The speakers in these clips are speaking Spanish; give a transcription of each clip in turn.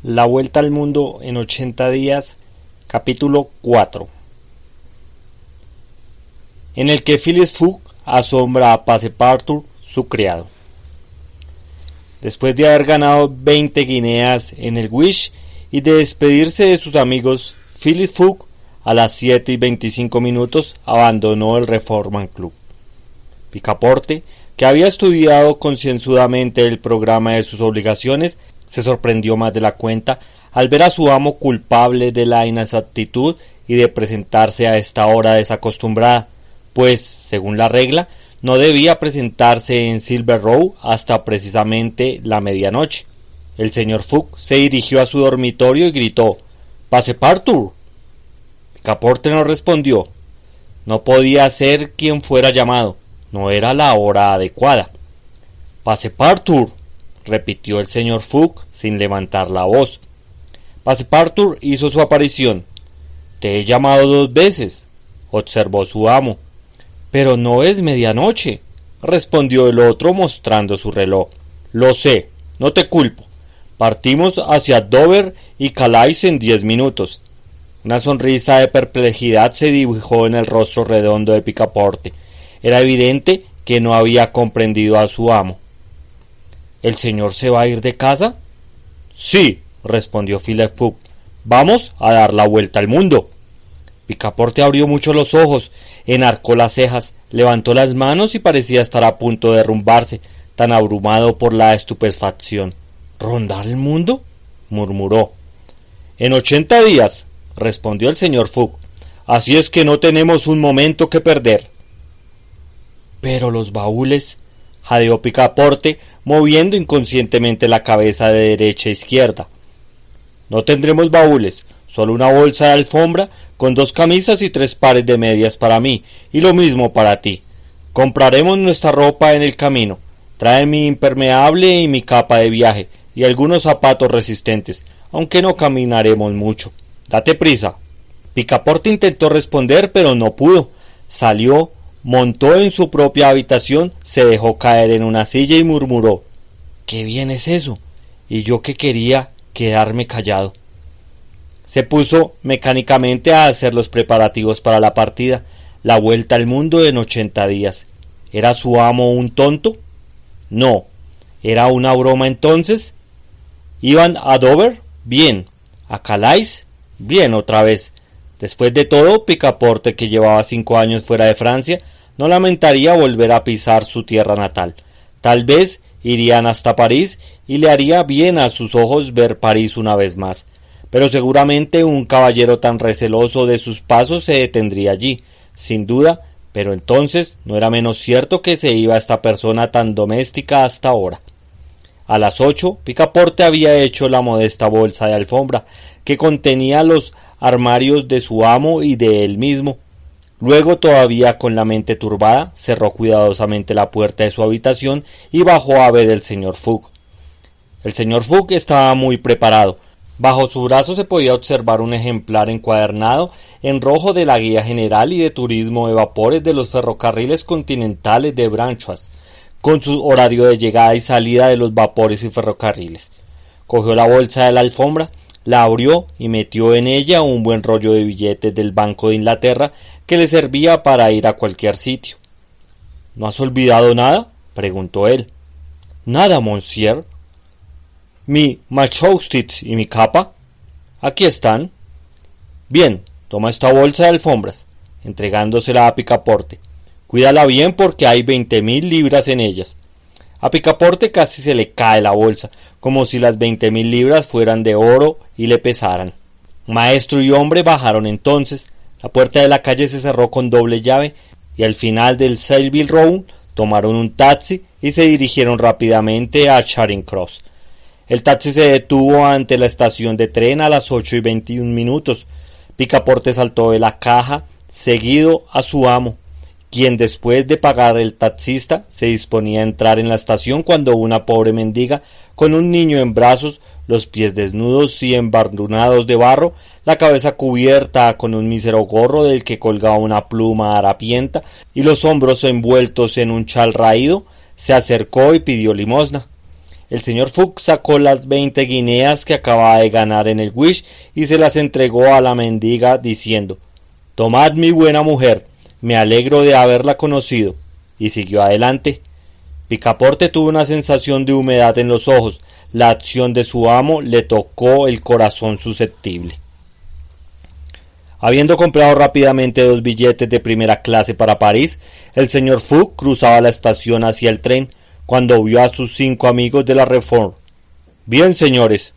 La vuelta al mundo en 80 días, capítulo 4, en el que Phileas Fogg asombra a Passepartout, su criado. Después de haber ganado 20 guineas en el Wish y de despedirse de sus amigos, Phileas Fogg a las 7:25 abandonó el Reform Club. Picaporte, que había estudiado concienzudamente el programa de sus obligaciones, se sorprendió más de la cuenta al ver a su amo culpable de la inexactitud y de presentarse a esta hora desacostumbrada, pues, según la regla, no debía presentarse en Silver Row hasta precisamente la medianoche. El señor Fogg se dirigió a su dormitorio y gritó: «¡Passepartout!». Picaporte no respondió. No podía ser quien fuera llamado, no era la hora adecuada. «Passepartout», repitió el señor Fogg sin levantar la voz. Passepartout hizo su aparición. «Te he llamado 2 veces», observó su amo. «Pero no es medianoche», respondió el otro mostrando su reloj. «Lo sé, no te culpo. Partimos hacia Dover y Calais en 10 minutos». Una sonrisa de perplejidad se dibujó en el rostro redondo de Picaporte. Era evidente que no había comprendido a su amo. ¿El señor se va a ir de casa? Sí, respondió Phileas Fogg. Vamos a dar la vuelta al mundo. Picaporte abrió mucho los ojos, enarcó las cejas, levantó las manos y parecía estar a punto de derrumbarse, tan abrumado por la estupefacción. ¿Rondar el mundo?, murmuró. En 80 días, respondió el señor Fogg. Así es que no tenemos un momento que perder. Pero los baúles, jadeó Picaporte, moviendo inconscientemente la cabeza de derecha a izquierda. No tendremos baúles, solo una bolsa de alfombra con 2 camisas y 3 pares de medias para mí, y lo mismo para ti. Compraremos nuestra ropa en el camino. Trae mi impermeable y mi capa de viaje, y algunos zapatos resistentes, aunque no caminaremos mucho. Date prisa. Picaporte intentó responder, pero no pudo. Salió, montó en su propia habitación, se dejó caer en una silla y murmuró: «¿Qué bien es eso? Y yo que quería quedarme callado». Se puso mecánicamente a hacer los preparativos para la partida, la vuelta al mundo en 80 días. ¿Era su amo un tonto? No. ¿Era una broma entonces? ¿Iban a Dover? Bien. ¿A Calais? Bien otra vez. Después de todo, Picaporte, que llevaba 5 años fuera de Francia, no lamentaría volver a pisar su tierra natal. Tal vez irían hasta París y le haría bien a sus ojos ver París una vez más. Pero seguramente un caballero tan receloso de sus pasos se detendría allí, sin duda, pero entonces no era menos cierto que se iba esta persona tan doméstica hasta ahora. A las 8, Picaporte había hecho la modesta bolsa de alfombra, que contenía los armarios de su amo y de él mismo. Luego, todavía con la mente turbada, cerró cuidadosamente la puerta de su habitación y bajó a ver el señor Fogg. El señor Fogg estaba muy preparado. Bajo su brazo se podía observar un ejemplar encuadernado en rojo de la Guía General y de Turismo de Vapores de los Ferrocarriles Continentales de Branchas, con su horario de llegada y salida de los vapores y ferrocarriles. Cogió la bolsa de la alfombra, la abrió y metió en ella un buen rollo de billetes del Banco de Inglaterra que le servía para ir a cualquier sitio. ¿No has olvidado nada?, preguntó él. Nada, monsieur. Mi machoustit y mi capa. Aquí están. Bien, toma esta bolsa de alfombras, entregándosela a Picaporte. Cuídala bien porque hay 20.000 libras en ellas. A Picaporte casi se le cae la bolsa, como si las 20.000 libras fueran de oro y le pesaran. Maestro y hombre bajaron entonces, la puerta de la calle se cerró con doble llave y al final del Savile Row tomaron un taxi y se dirigieron rápidamente a Charing Cross. El taxi se detuvo ante la estación de tren a las 8:21. Picaporte saltó de la caja, seguido a su amo, quien después de pagar el taxista se disponía a entrar en la estación cuando una pobre mendiga con un niño en brazos, los pies desnudos y embadurnados de barro, la cabeza cubierta con un mísero gorro del que colgaba una pluma harapienta y los hombros envueltos en un chal raído, se acercó y pidió limosna. el señor Fogg sacó las 20 guineas que acababa de ganar en el Wish y se las entregó a la mendiga diciendo: «Tomad, mi buena mujer, me alegro de haberla conocido», y siguió adelante. Picaporte tuvo una sensación de humedad en los ojos. La acción de su amo le tocó el corazón susceptible. Habiendo comprado rápidamente 2 billetes de primera clase para París, el señor Fogg cruzaba la estación hacia el tren, cuando vio a sus 5 amigos de la Reform. «Bien, señores»,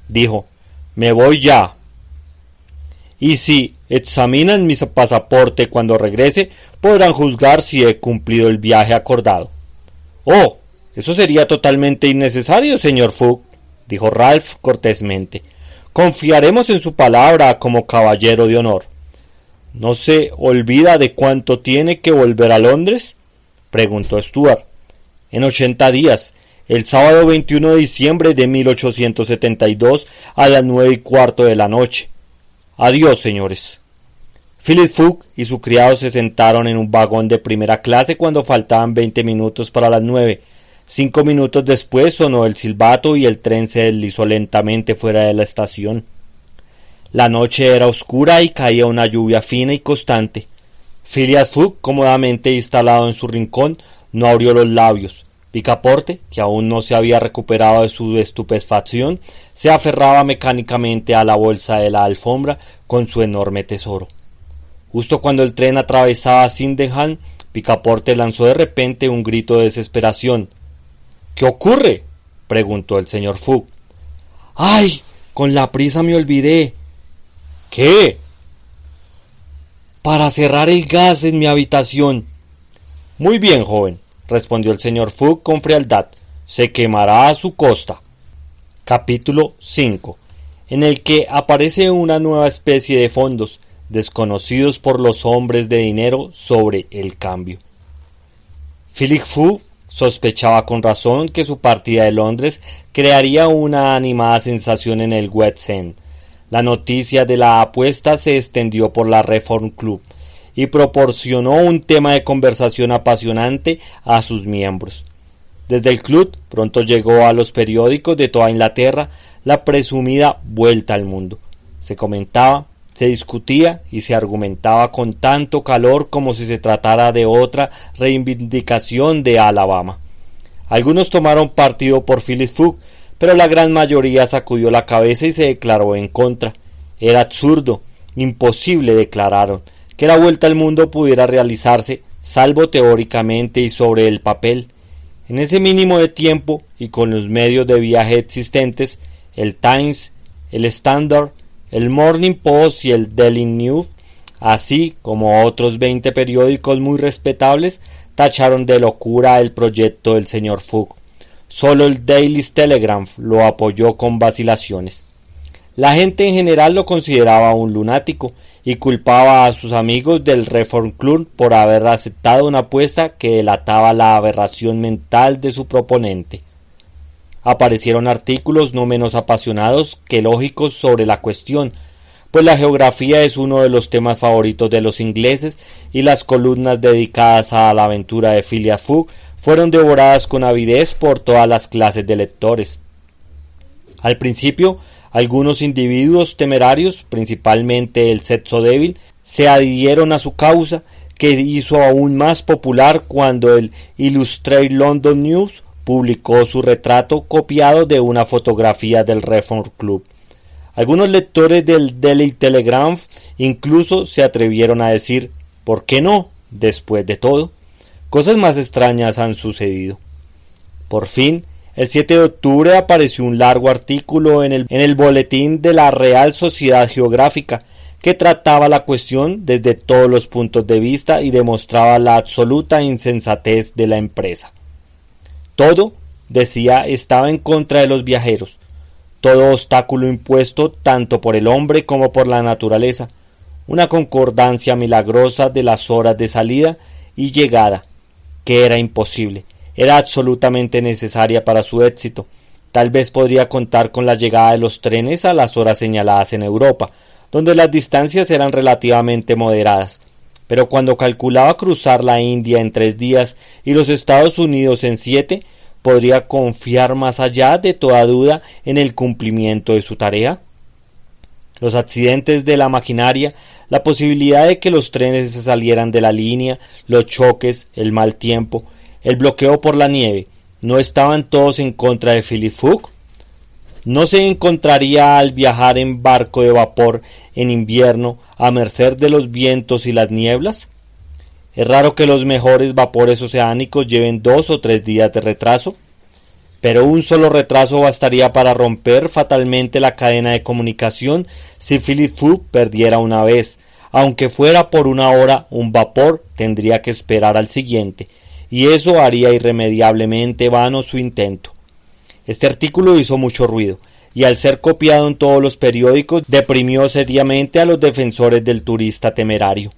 dijo, «me voy ya. Y si examinan mi pasaporte cuando regrese, podrán juzgar si he cumplido el viaje acordado». «Oh, eso sería totalmente innecesario, señor Fogg», dijo Ralph cortésmente. «Confiaremos en su palabra como caballero de honor». «¿No se olvida de cuánto tiene que volver a Londres?», preguntó Stuart. «En 80 días, el sábado 21 de diciembre de 1872 a las 9:15 de la noche. Adiós, señores». Phileas Fogg y su criado se sentaron en un vagón de primera clase cuando faltaban 20 minutos para las 9. 5 minutos después sonó el silbato y el tren se deslizó lentamente fuera de la estación. La noche era oscura y caía una lluvia fina y constante. Phileas Fogg, cómodamente instalado en su rincón, no abrió los labios. Picaporte, que aún no se había recuperado de su estupefacción, se aferraba mecánicamente a la bolsa de la alfombra con su enorme tesoro. Justo cuando el tren atravesaba Sydenham, Picaporte lanzó de repente un grito de desesperación. «¿Qué ocurre?», preguntó el señor Fogg. «¡Ay! Con la prisa me olvidé». «¿Qué?». «Para cerrar el gas en mi habitación». «Muy bien, joven», respondió el señor Fogg con frialdad. «Se quemará a su costa». Capítulo 5, en el que aparece una nueva especie de fondos, desconocidos por los hombres de dinero, sobre el cambio. Phileas Fogg sospechaba con razón que su partida de Londres crearía una animada sensación en el West End. La noticia de la apuesta se extendió por la Reform Club y proporcionó un tema de conversación apasionante a sus miembros. Desde el club pronto llegó a los periódicos de toda Inglaterra la presumida vuelta al mundo. Se comentaba, se discutía y se argumentaba con tanto calor como si se tratara de otra reivindicación de Alabama. Algunos tomaron partido por Phileas Fogg, pero la gran mayoría sacudió la cabeza y se declaró en contra. Era absurdo, imposible, declararon, que la vuelta al mundo pudiera realizarse, salvo teóricamente y sobre el papel. En ese mínimo de tiempo y con los medios de viaje existentes, el Times, el Standard, el Morning Post y el Daily News, así como otros 20 periódicos muy respetables, tacharon de locura el proyecto del señor Fogg. Solo el Daily Telegraph lo apoyó con vacilaciones. La gente en general lo consideraba un lunático y culpaba a sus amigos del Reform Club por haber aceptado una apuesta que delataba la aberración mental de su proponente. Aparecieron artículos no menos apasionados que lógicos sobre la cuestión, pues la geografía es uno de los temas favoritos de los ingleses y las columnas dedicadas a la aventura de Phileas Fogg fueron devoradas con avidez por todas las clases de lectores. Al principio, algunos individuos temerarios, principalmente el sexo débil, se adhirieron a su causa, que hizo aún más popular cuando el Illustrated London News publicó su retrato copiado de una fotografía del Reform Club. Algunos lectores del Daily Telegraph incluso se atrevieron a decir: ¿por qué no? Después de todo, cosas más extrañas han sucedido. Por fin, el 7 de octubre apareció un largo artículo en el boletín de la Real Sociedad Geográfica que trataba la cuestión desde todos los puntos de vista y demostraba la absoluta insensatez de la empresa. Todo, decía, estaba en contra de los viajeros, todo obstáculo impuesto tanto por el hombre como por la naturaleza, una concordancia milagrosa de las horas de salida y llegada, que era imposible, era absolutamente necesaria para su éxito. Tal vez podría contar con la llegada de los trenes a las horas señaladas en Europa, donde las distancias eran relativamente moderadas, pero cuando calculaba cruzar la India en 3 días y los Estados Unidos en 7, podría confiar más allá de toda duda en el cumplimiento de su tarea? Los accidentes de la maquinaria, la posibilidad de que los trenes se salieran de la línea, los choques, el mal tiempo, el bloqueo por la nieve, ¿no estaban todos en contra de Philip Fook? ¿No se encontraría al viajar en barco de vapor en invierno a merced de los vientos y las nieblas? Es raro que los mejores vapores oceánicos lleven 2 o 3 días de retraso, pero un solo retraso bastaría para romper fatalmente la cadena de comunicación si Philip Fook perdiera una vez. Aunque fuera por una hora, un vapor tendría que esperar al siguiente, y eso haría irremediablemente vano su intento. Este artículo hizo mucho ruido, y al ser copiado en todos los periódicos deprimió seriamente a los defensores del turista temerario.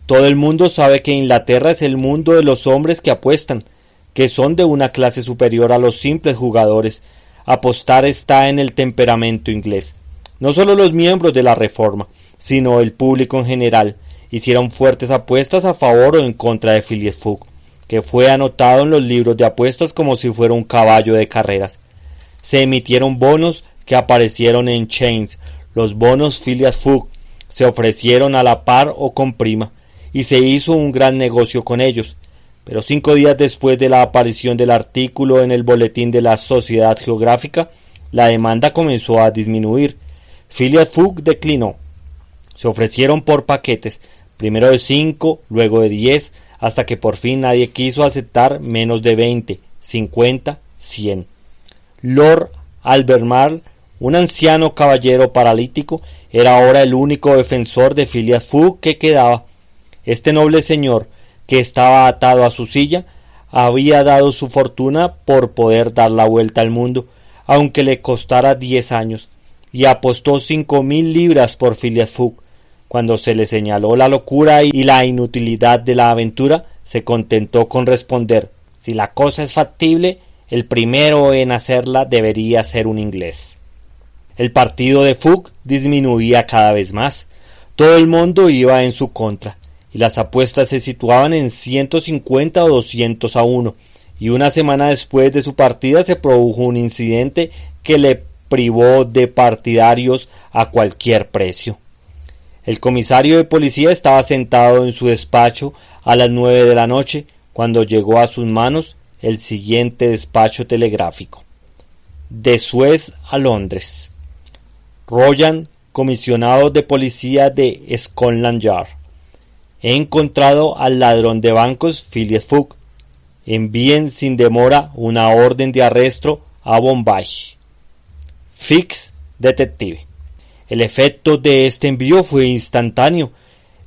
Todo el mundo sabe que Inglaterra es el mundo de los hombres que apuestan, que son de una clase superior a los simples jugadores. Apostar está en el temperamento inglés. No solo los miembros de la Reforma, sino el público en general, hicieron fuertes apuestas a favor o en contra de Phileas Fogg, que fue anotado en los libros de apuestas como si fuera un caballo de carreras. Se emitieron bonos que aparecieron en Chains. Los bonos Phileas Fogg se ofrecieron a la par o con prima, y se hizo un gran negocio con ellos. Pero 5 días después de la aparición del artículo en el boletín de la Sociedad Geográfica, la demanda comenzó a disminuir. Phileas Fogg declinó. Se ofrecieron por paquetes, primero de 5, luego de 10, hasta que por fin nadie quiso aceptar menos de 20, 50, 100. Lord Albemarle, un anciano caballero paralítico, era ahora el único defensor de Phileas Fogg que quedaba. Este noble señor, que estaba atado a su silla, había dado su fortuna por poder dar la vuelta al mundo, aunque le costara 10 años, y apostó 5.000 libras por Phileas Fogg. Cuando se le señaló la locura y la inutilidad de la aventura, se contentó con responder: si la cosa es factible, el primero en hacerla debería ser un inglés. El partido de Fogg disminuía cada vez más. Todo el mundo iba en su contra, y las apuestas se situaban en 150 o 200 a 1, y una semana después de su partida se produjo un incidente que le privó de partidarios a cualquier precio. El comisario de policía estaba sentado en su despacho a las 9 de la noche cuando llegó a sus manos el siguiente despacho telegráfico: de Suez a Londres. Royan, comisionado de policía de Scotland Yard. He encontrado al ladrón de bancos Phileas Fogg. Envíen sin demora una orden de arresto a Bombay. Fix, detective. El efecto de este envío fue instantáneo.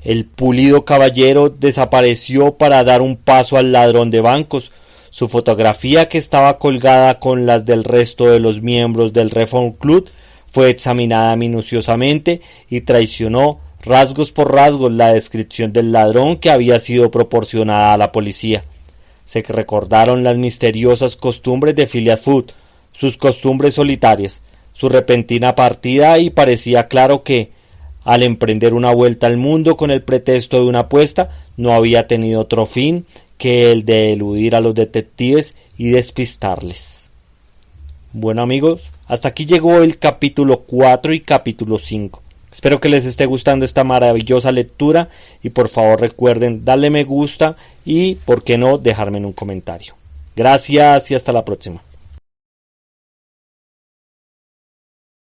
El pulido caballero desapareció para dar un paso al ladrón de bancos. Su fotografía, que estaba colgada con las del resto de los miembros del Reform Club, fue examinada minuciosamente y traicionó rasgos por rasgos la descripción del ladrón que había sido proporcionada a la policía. Se recordaron las misteriosas costumbres de Phileas Fogg, sus costumbres solitarias, su repentina partida, y parecía claro que, al emprender una vuelta al mundo con el pretexto de una apuesta, no había tenido otro fin que el de eludir a los detectives y despistarles. Bueno, amigos, hasta aquí llegó el capítulo 4 y capítulo 5. Espero que les esté gustando esta maravillosa lectura y por favor recuerden darle me gusta y, por qué no, dejarme en un comentario. Gracias y hasta la próxima.